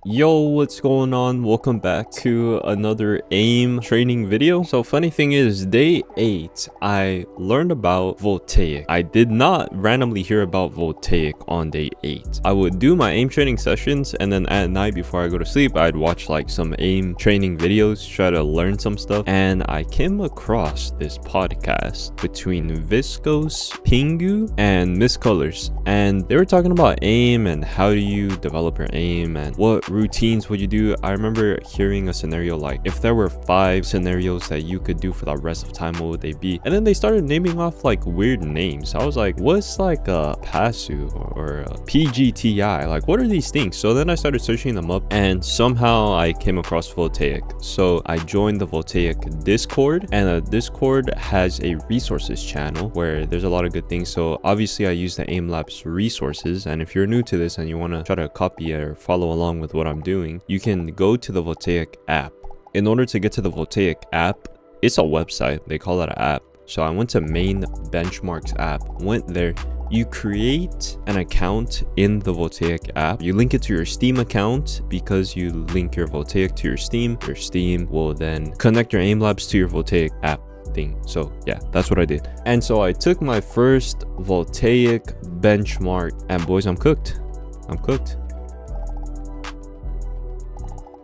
Yo, what's going on? Welcome back to another AIM training video. So funny thing is, day 8 I learned about voltaic. I did not randomly hear about voltaic on day 8. I would do my AIM training sessions, and then at night before I go to sleep I'd watch like some AIM training videos, try to learn some stuff, and I came across this podcast between 𝘍𝘰𝘭𝘭𝘰𝘸 and Miss Colors, and they were talking about AIM and how do you develop your AIM and what routines would you do. I remember hearing a scenario like, if there were 5 scenarios that you could do for the rest of time, what would they be? And then they started naming off like weird names. I was like, what's like a PASU or a PGTI? Like, what are these things? So then I started searching them up, and somehow I came across voltaic. So I joined the voltaic Discord, and the Discord has a resources channel where there's a lot of good things. So obviously I use the Aimlabs resources, and if you're new to this and you want to try to copy it or follow along with what I'm doing, you can go to the voltaic app. In order to get to the voltaic app, it's a website, they call it an app. So I went to main benchmarks app, went there. You create an account in the voltaic app. You link it to your Steam account, because you link your voltaic to your Steam. Your Steam will then connect your Aimlabs to your voltaic app thing. So yeah, that's what I did. And so I took my first voltaic benchmark, and boys, I'm cooked. I'm cooked.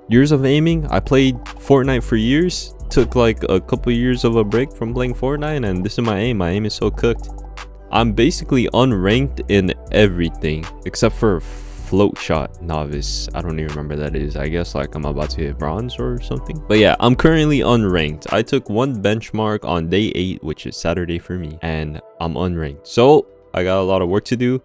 Years of aiming. I played Fortnite for years, took like a couple years of a break from playing Fortnite, and this is my aim. My aim is so cooked. I'm basically unranked in everything except for float shot novice. I don't even remember that is. I guess like I'm about to hit bronze or something. But yeah, I'm currently unranked. I took one benchmark on day 8, which is Saturday for me, and I'm unranked. So I got a lot of work to do.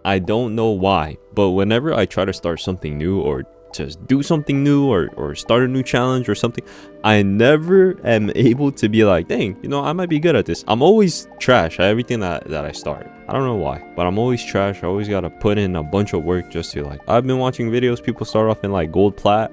I don't know why, but whenever I try to start something new or just do something new or start a new challenge or something, I never am able to be like, dang, you know, I might be good at this. I'm always trash at everything that I start. I don't know why, but I'm always trash. I always gotta put in a bunch of work just to like, I've been watching videos, people start off in like gold plat,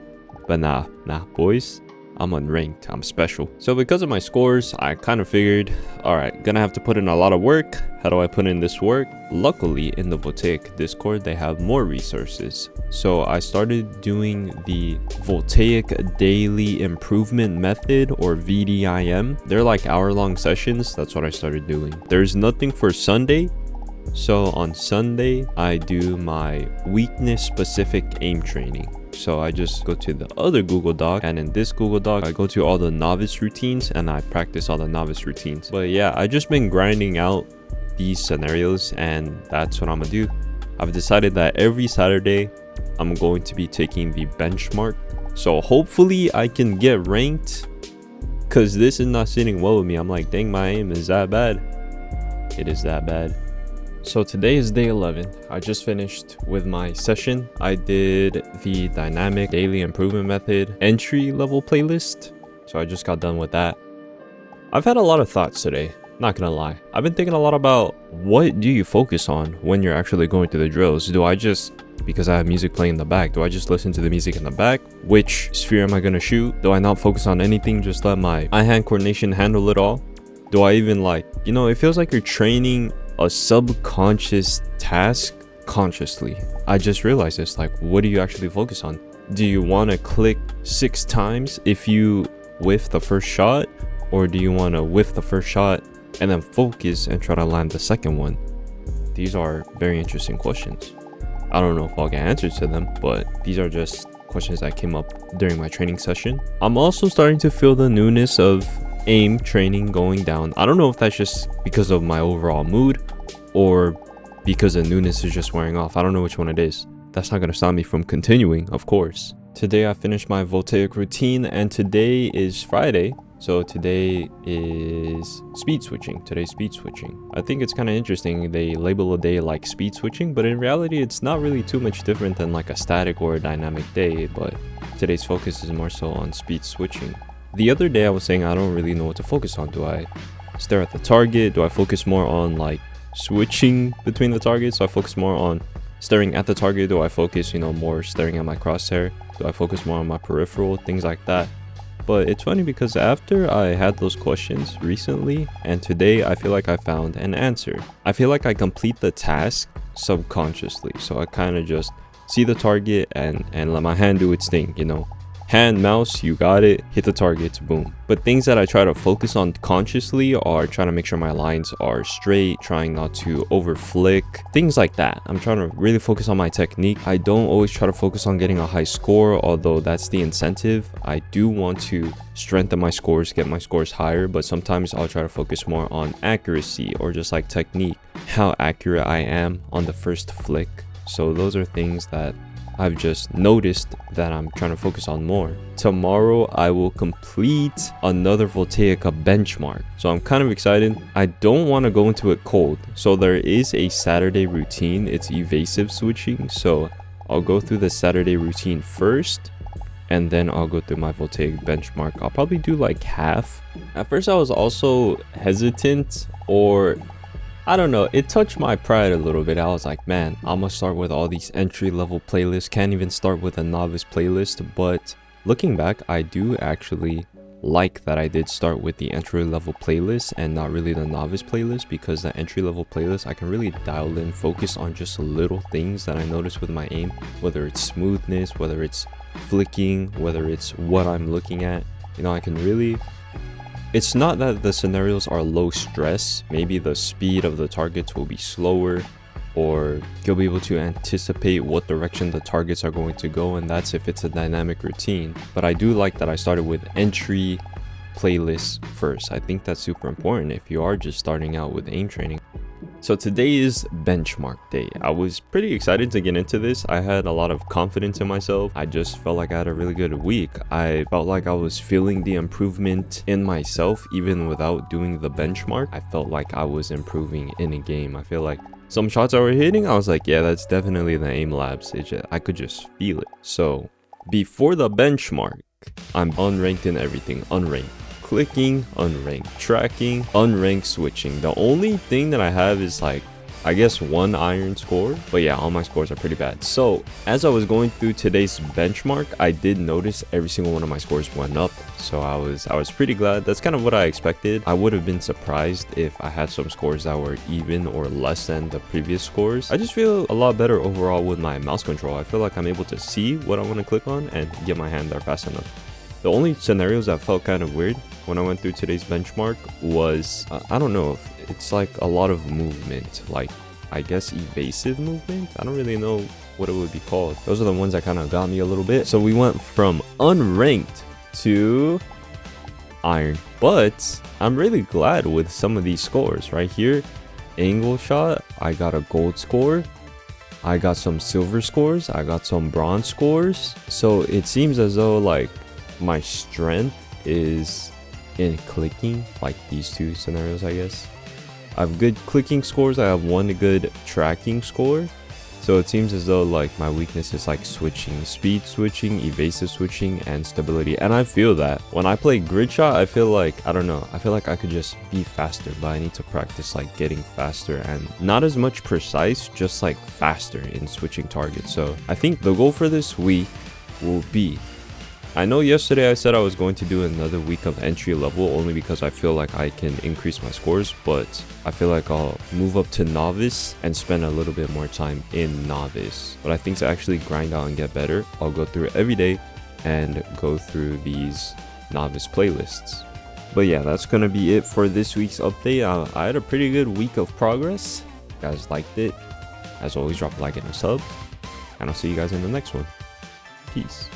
but nah boys, I'm unranked. I'm special. So because of my scores, I kind of figured, all right, gonna have to put in a lot of work. How do I put in this work? Luckily, in the voltaic Discord, they have more resources. So I started doing the voltaic daily improvement method, or VDIM. They're like hour-long sessions. That's what I started doing. There's nothing for Sunday. So on Sunday, I do my weakness specific aim training. So I just go to the other Google Doc, and in this Google Doc, I go to all the novice routines and I practice all the novice routines. But yeah, I just been grinding out these scenarios, and that's what I'm gonna do. I've decided that every Saturday, I'm going to be taking the benchmark. So hopefully I can get ranked, because this is not sitting well with me. I'm like, dang, my aim is that bad. It is that bad. So today is day 11. I just finished with my session. I did the dynamic daily improvement method entry level playlist. So I just got done with that. I've had a lot of thoughts today, not gonna lie. I've been thinking a lot about, what do you focus on when you're actually going through the drills? Do I just, because I have music playing in the back, do I just listen to the music in the back? Which sphere am I gonna shoot? Do I not focus on anything, just let my eye-hand coordination handle it all? Do I even like, you know, it feels like you're training a subconscious task consciously. I just realized this, like, what do you actually focus on? Do you want to click 6 times if you whiff the first shot, or do you want to whiff the first shot and then focus and try to land the second one? These are very interesting questions. I don't know if I'll get answers to them, but these are just questions that came up during my training session. I'm also starting to feel the newness of aim training going down. I don't know if that's just because of my overall mood or because the newness is just wearing off. I don't know which one it is. That's not going to stop me from continuing, of course. Today I finished my voltaic routine, and today is Friday. So today is speed switching. Today's speed switching. I think it's kind of interesting. They label a day like speed switching, but in reality, it's not really too much different than like a static or a dynamic day. But today's focus is more so on speed switching. The other day I was saying I don't really know what to focus on. Do I stare at the target? Do I focus more on like switching between the targets? Do I focus more on staring at the target? Do I focus, you know, more staring at my crosshair? Do I focus more on my peripheral? Things like that. But it's funny because after I had those questions recently and today, I feel like I found an answer. I feel like I complete the task subconsciously. So I kind of just see the target and let my hand do its thing, you know. Hand, mouse, you got it, hit the targets, boom. But things that I try to focus on consciously are trying to make sure my lines are straight, trying not to over flick, things like that. I'm trying to really focus on my technique. I don't always try to focus on getting a high score, although that's the incentive. I do want to strengthen my scores, get my scores higher, but sometimes I'll try to focus more on accuracy or just like technique, how accurate I am on the first flick. So those are things that I've just noticed that I'm trying to focus on more. Tomorrow I will complete another 𝘍𝘰𝘭𝘭𝘰𝘸 benchmark, so I'm kind of excited. I don't want to go into it cold, so there is a Saturday routine. It's evasive switching, so I'll go through the Saturday routine first, and then I'll go through my 𝘍𝘰𝘭𝘭𝘰𝘸 benchmark. I'll probably do like half. At first I was also hesitant, or I don't know, it touched my pride a little bit. I was like, man, I'm gonna start with all these entry-level playlists, can't even start with a novice playlist. But looking back, I do actually like that I did start with the entry-level playlist and not really the novice playlist, because the entry-level playlist I can really dial in, focus on just little things that I notice with my aim, whether it's smoothness, whether it's flicking, whether it's what I'm looking at. You know, I can really, it's not that the scenarios are low stress. Maybe the speed of the targets will be slower, or you'll be able to anticipate what direction the targets are going to go, and that's if it's a dynamic routine. But I do like that I started with entry playlists first. I think that's super important if you are just starting out with aim training. So today is benchmark day. I was pretty excited to get into this. I had a lot of confidence in myself. I just felt like I had a really good week. I felt like I was feeling the improvement in myself even without doing the benchmark. I felt like I was improving in a game. I feel like some shots I were hitting, I was like, yeah, that's definitely the Aimlabs. I could just feel it. So before the benchmark, I'm unranked in everything. Unranked clicking, unranked tracking, unranked switching. The only thing that I have is like, I guess, one iron score, but yeah, all my scores are pretty bad. So as I was going through today's benchmark, I did notice every single one of my scores went up. So I was pretty glad. That's kind of what I expected. I would have been surprised if I had some scores that were even or less than the previous scores. I just feel a lot better overall with my mouse control. I feel like I'm able to see what I want to click on and get my hand there fast enough. The only scenarios that felt kind of weird when I went through today's benchmark was, I don't know, if it's like a lot of movement, like I guess evasive movement. I don't really know what it would be called. Those are the ones that kind of got me a little bit. So we went from unranked to iron, but I'm really glad with some of these scores right here. Angle shot, I got a gold score. I got some silver scores. I got some bronze scores. So it seems as though like my strength is in clicking, like these two scenarios. I guess I have good clicking scores. I have one good tracking score. So it seems as though like my weakness is like switching, speed switching, evasive switching, and stability. And I feel that when I play grid shot, I feel like, I don't know, I feel like I could just be faster, but I need to practice like getting faster and not as much precise, just like faster in switching targets. So I think the goal for this week will be, I know yesterday I said I was going to do another week of entry level only because I feel like I can increase my scores, but I feel like I'll move up to novice and spend a little bit more time in novice. But I think to actually grind out and get better, I'll go through it every day and go through these novice playlists. But yeah, that's gonna be it for this week's update. I had a pretty good week of progress. If you guys liked it, as always, drop a like and a sub, and I'll see you guys in the next one. Peace.